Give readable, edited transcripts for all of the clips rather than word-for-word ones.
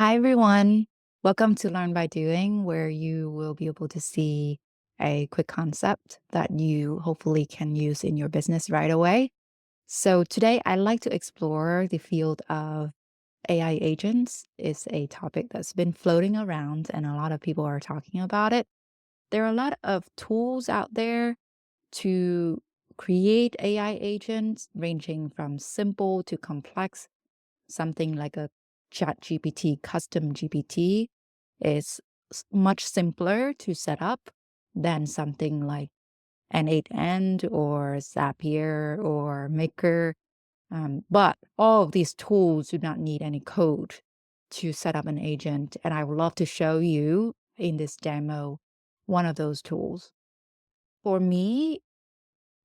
Hi, everyone. Welcome to Learn by Doing, where you will be able to see a quick concept that you hopefully can use in your business right away. So, today I'd like to explore the field of AI agents. It's a topic that's been floating around, and a lot of people are talking about it. There are a lot of tools out there to create AI agents, ranging from simple to complex. Something like a chat GPT, custom GPT is much simpler to set up than something like an 8 end or Zapier or Maker. But all of these tools do not need any code to set up an agent. And I would love to show you in this demo one of those tools. For me,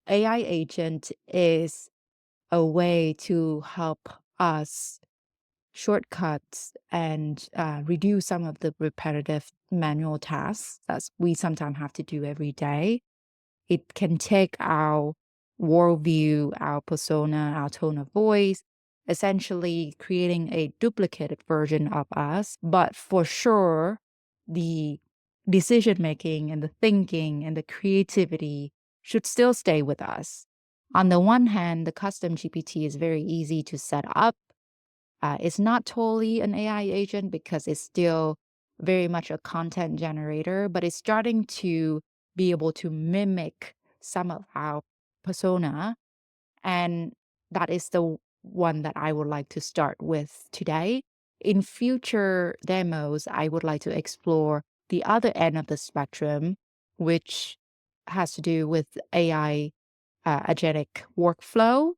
AI agent is a way to help us shortcuts and reduce some of the repetitive manual tasks that we sometimes have to do every day. It can take our worldview, our persona, our tone of voice, essentially creating a duplicated version of us. But for sure, the decision making and the thinking and the creativity should still stay with us. On the one hand, the custom GPT is very easy to set up. It's not totally an AI agent because it's still very much a content generator, but it's starting to be able to mimic some of our persona. And that is the one that I would like to start with today. In future demos, I would like to explore the other end of the spectrum, which has to do with AI agentic workflow,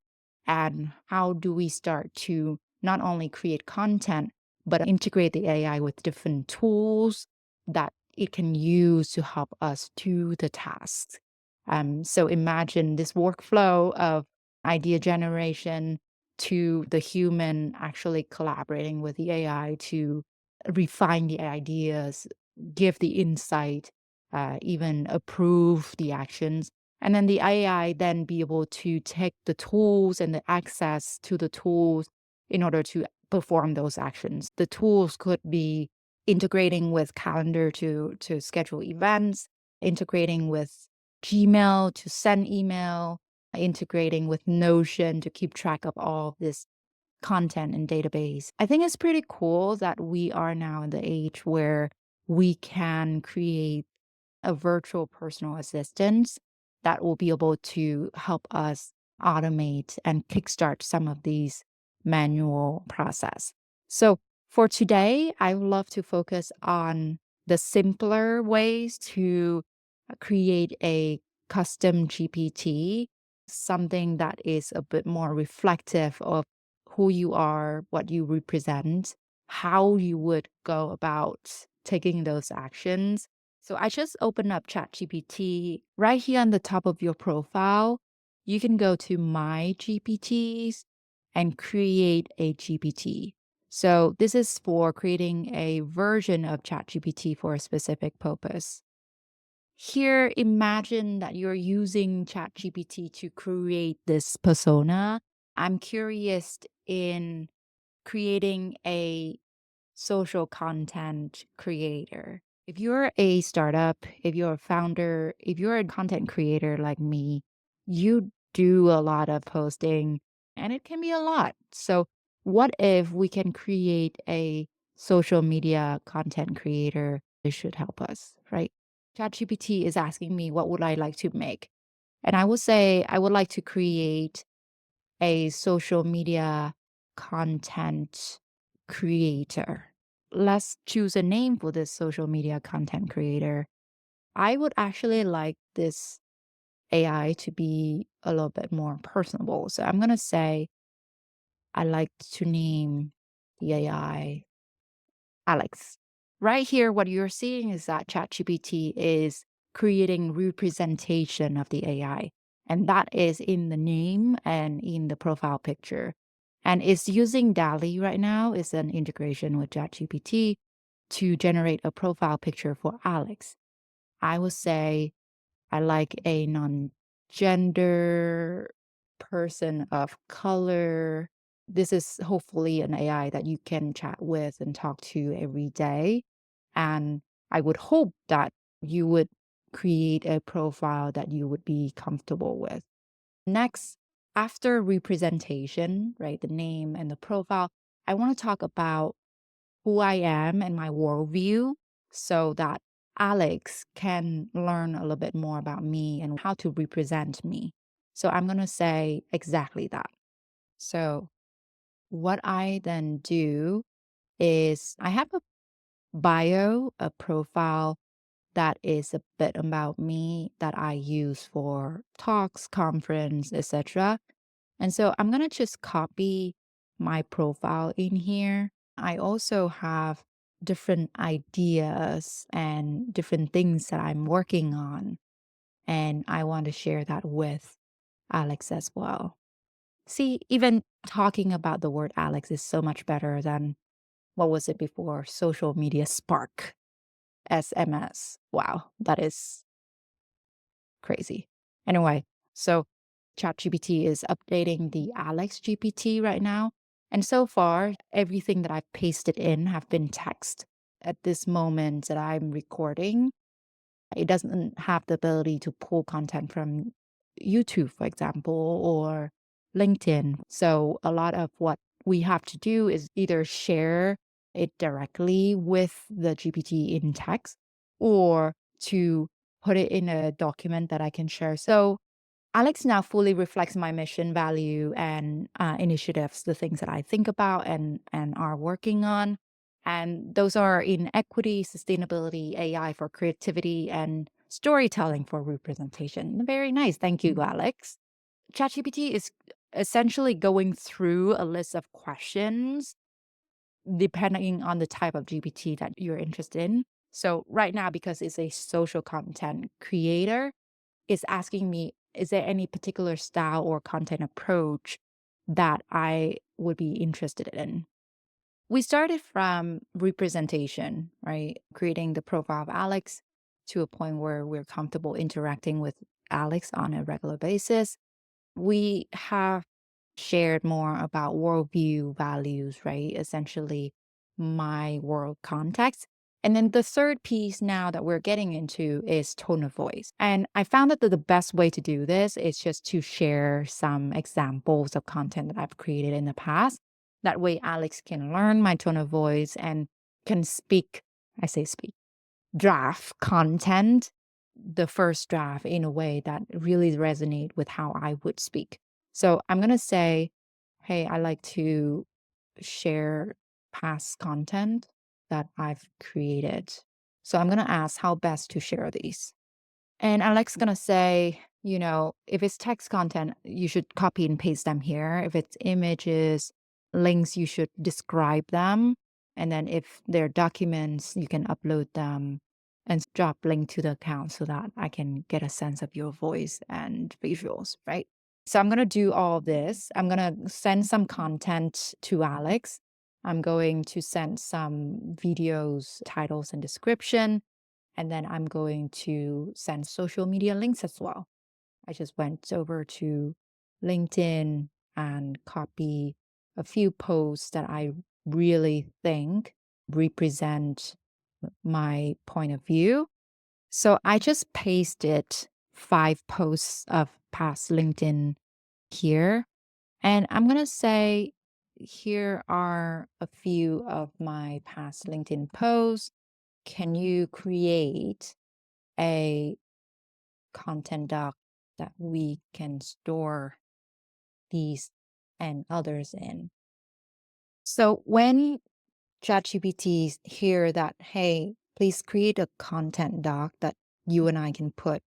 and how do we start to not only create content but integrate the AI with different tools that it can use to help us do the tasks. So imagine this workflow of idea generation to the human actually collaborating with the AI to refine the ideas, give the insight, even approve the actions, and then the AI then be able to take the tools and the access to the tools in order to perform those actions. The tools could be integrating with calendar to schedule events, integrating with Gmail to send email, integrating with Notion to keep track of all of this content and database. I think it's pretty cool that we are now in the age where we can create a virtual personal assistant that will be able to help us automate and kickstart some of these manual process. So for today, I would love to focus on the simpler ways to create a custom GPT, something that is a bit more reflective of who you are, what you represent, how you would go about taking those actions. So I just opened up ChatGPT right here on the top of your profile. You can go to My GPTs and create a GPT. So this is for creating a version of ChatGPT for a specific purpose. Here, imagine that you're using ChatGPT to create this persona. I'm curious in creating a social content creator. If you're a startup, if you're a founder, if you're a content creator like me, you do a lot of posting and it can be a lot. So, what if we can create a social media content creator? This should help us, right? ChatGPT is asking me, what would I like to make? And I would say, I would like to create a social media content creator. Let's choose a name for this social media content creator. I would actually like this AI to be a little bit more personable. So I'm going to say I like to name the AI Alex. Right here, what you're seeing is that ChatGPT is creating representation of the AI. And that is in the name and in the profile picture. And it's using DALI right now. It's an integration with ChatGPT to generate a profile picture for Alex. I would say I like a non-gender person of color. This is hopefully an AI that you can chat with and talk to every day. And I would hope that you would create a profile that you would be comfortable with. Next, after representation, right, the name and the profile, I want to talk about who I am and my worldview so that Alex can learn a little bit more about me and how to represent me. So I'm going to say exactly that. So, what I then do is I have a bio, a profile that is a bit about me that I use for talks, conference, etc. And so I'm going to just copy my profile in here. I also have different ideas and different things that I'm working on. And I want to share that with Alex as well. See, even talking about the word Alex is so much better than what was it before? Social media Spark, SMS. Wow, that is crazy. Anyway, so ChatGPT is updating the Alex GPT right now. And so far, everything that I've pasted in have been text. At this moment that I'm recording, it doesn't have the ability to pull content from YouTube, for example, or LinkedIn. So a lot of what we have to do is either share it directly with the GPT in text or to put it in a document that I can share. So Alex now fully reflects my mission, value, and initiatives, the things that I think about and are working on. And those are in equity, sustainability, AI for creativity, and storytelling for representation. Very nice. Thank you, Alex. ChatGPT is essentially going through a list of questions depending on the type of GPT that you're interested in. So right now, because it's a social content creator, it's asking me, is there any particular style or content approach that I would be interested in? We started from representation, right? Creating the profile of Alex to a point where we're comfortable interacting with Alex on a regular basis. We have shared more about worldview values, right? Essentially, my world context. And then the third piece now that we're getting into is tone of voice. And I found that the best way to do this is just to share some examples of content that I've created in the past. That way, Alex can learn my tone of voice and can speak, I say speak, draft content, the first draft in a way that really resonate with how I would speak. So I'm going to say, hey, I like to share past content that I've created. So I'm going to ask how best to share these. And Alex gonna say, if it's text content, you should copy and paste them here. If it's images, links, you should describe them. And then if they're documents, you can upload them and drop link to the account so that I can get a sense of your voice and visuals, right? So I'm gonna do all of this. I'm gonna send some content to Alex. I'm going to send some videos, titles, and description. And then I'm going to send social media links as well. I just went over to LinkedIn and copy a few posts that I really think represent my point of view. So I just pasted 5 posts of past LinkedIn here. And I'm going to say here are a few of my past LinkedIn posts. Can you create a content doc that we can store these and others in? So when ChatGPT hear that, hey, please create a content doc that you and I can put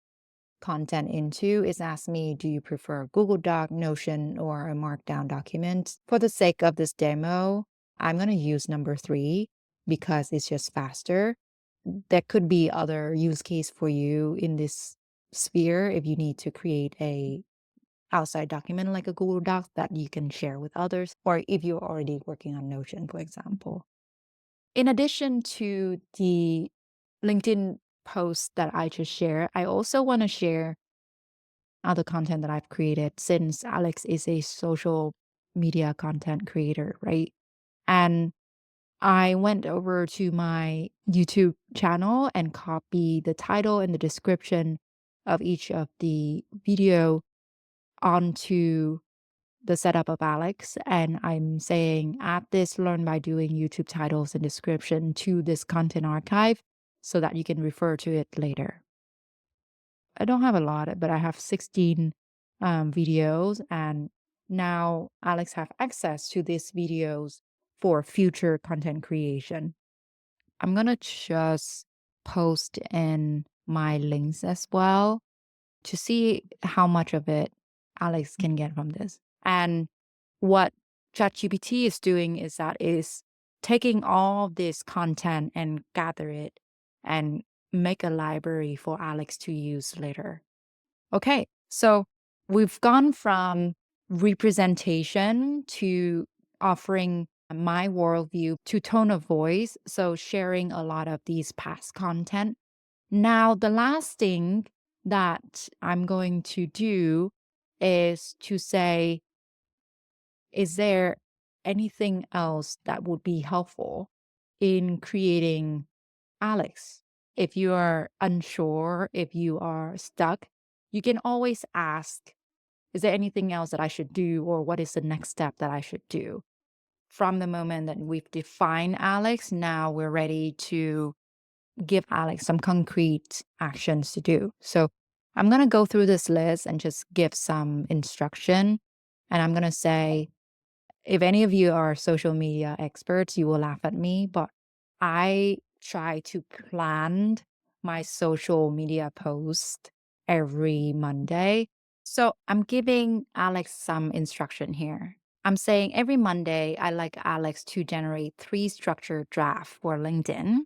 content into, is ask me, do you prefer Google Doc, Notion, or a Markdown document? For the sake of this demo, I'm going to use number 3 because it's just faster. There could be other use case for you in this sphere if you need to create a outside document like a Google Doc that you can share with others, or if you're already working on Notion, for example. In addition to the LinkedIn post that I just shared, I also want to share other content that I've created since Alex is a social media content creator, right? And I went over to my YouTube channel and copied the title and the description of each of the video onto the setup of Alex. And I'm saying, add this learn by doing YouTube titles and description to this content archive so that you can refer to it later. I don't have a lot, but I have 16 videos, and now Alex have access to these videos for future content creation. I'm gonna just post in my links as well to see how much of it Alex can get from this. And what ChatGPT is doing is that is taking all this content and gather it and make a library for Alex to use later. Okay, so we've gone from representation to offering my worldview to tone of voice. So sharing a lot of these past content. Now, the last thing that I'm going to do is to say, is there anything else that would be helpful in creating Alex? If you are unsure, if you are stuck, you can always ask, is there anything else that I should do, or what is the next step that I should do? From the moment that we've defined Alex, now we're ready to give Alex some concrete actions to do. So I'm going to go through this list and just give some instruction. And I'm going to say, if any of you are social media experts, you will laugh at me, but I try to plan my social media post every Monday. So I'm giving Alex some instruction here. I'm saying every Monday, I like Alex to generate 3 structured drafts for LinkedIn,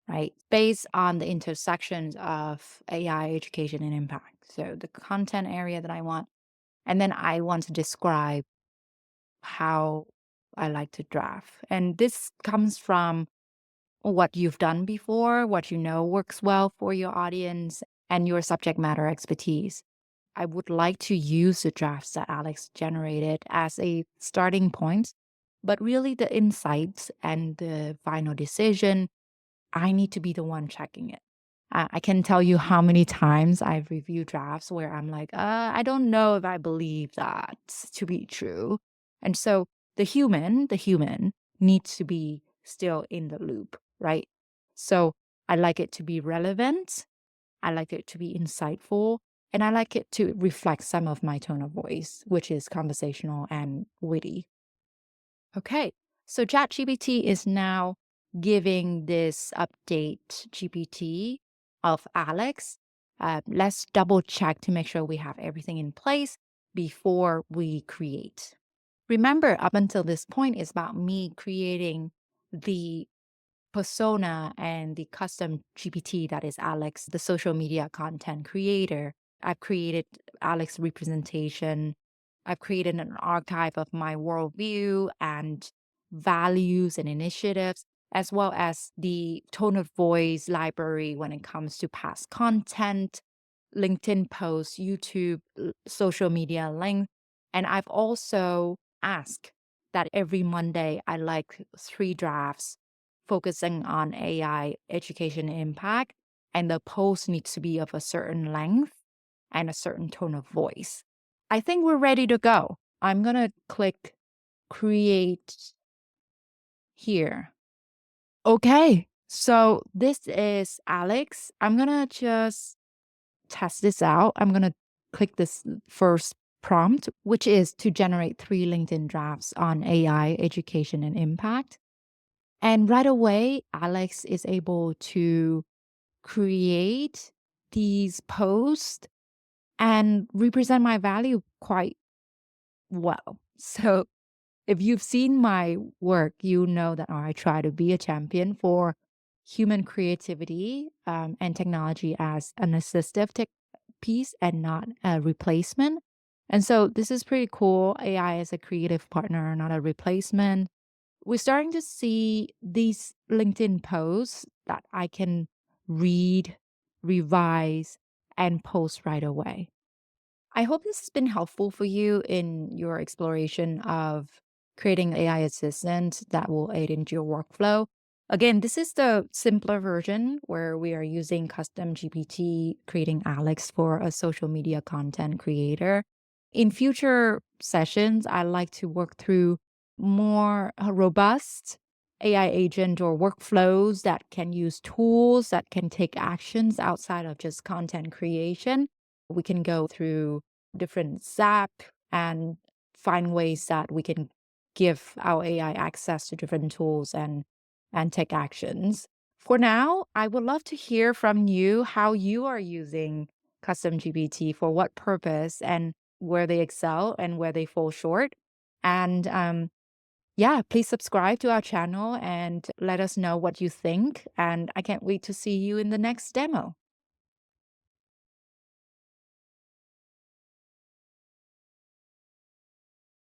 right? Based on the intersections of AI education and impact. So the content area that I want. And then I want to describe how I like to draft. And this comes from what you've done before, what you know works well for your audience, and your subject matter expertise. I would like to use the drafts that Alex generated as a starting point, but really the insights and the final decision, I need to be the one checking it. I can tell you how many times I've reviewed drafts where I'm like, I don't know if I believe that to be true. And so the human needs to be still in the loop, right? So I like it to be relevant. I like it to be insightful. And I like it to reflect some of my tone of voice, which is conversational and witty. Okay, so ChatGPT is now giving this update GPT of Alex. Let's double check to make sure we have everything in place before we create. Remember, up until this point is about me creating the persona and the custom GPT that is Alex, the social media content creator. I've created Alex representation. I've created an archive of my worldview and values and initiatives, as well as the tone of voice library when it comes to past content, LinkedIn posts, YouTube, social media links. And I've also asked that every Monday I like 3 drafts focusing on AI education impact, and the post needs to be of a certain length and a certain tone of voice. I think we're ready to go. I'm going to click create here. Okay, so this is Alex. I'm going to just test this out. I'm going to click this first prompt, which is to generate 3 LinkedIn drafts on AI education and impact. And right away, Alex is able to create these posts and represent my value quite well. So if you've seen my work, you know that I try to be a champion for human creativity and technology as an assistive piece and not a replacement. And so this is pretty cool. AI as a creative partner, not a replacement. We're starting to see these LinkedIn posts that I can read, revise, and post right away. I hope this has been helpful for you in your exploration of creating AI assistant that will aid into your workflow. Again, this is the simpler version where we are using custom GPT, creating Alex for a social media content creator. In future sessions, I like to work through more robust AI agent or workflows that can use tools that can take actions outside of just content creation. We can go through different ZAP and find ways that we can give our AI access to different tools and take actions. For now, I would love to hear from you how you are using custom GPT for what purpose and where they excel and where they fall short. And yeah, please subscribe to our channel and let us know what you think. And I can't wait to see you in the next demo.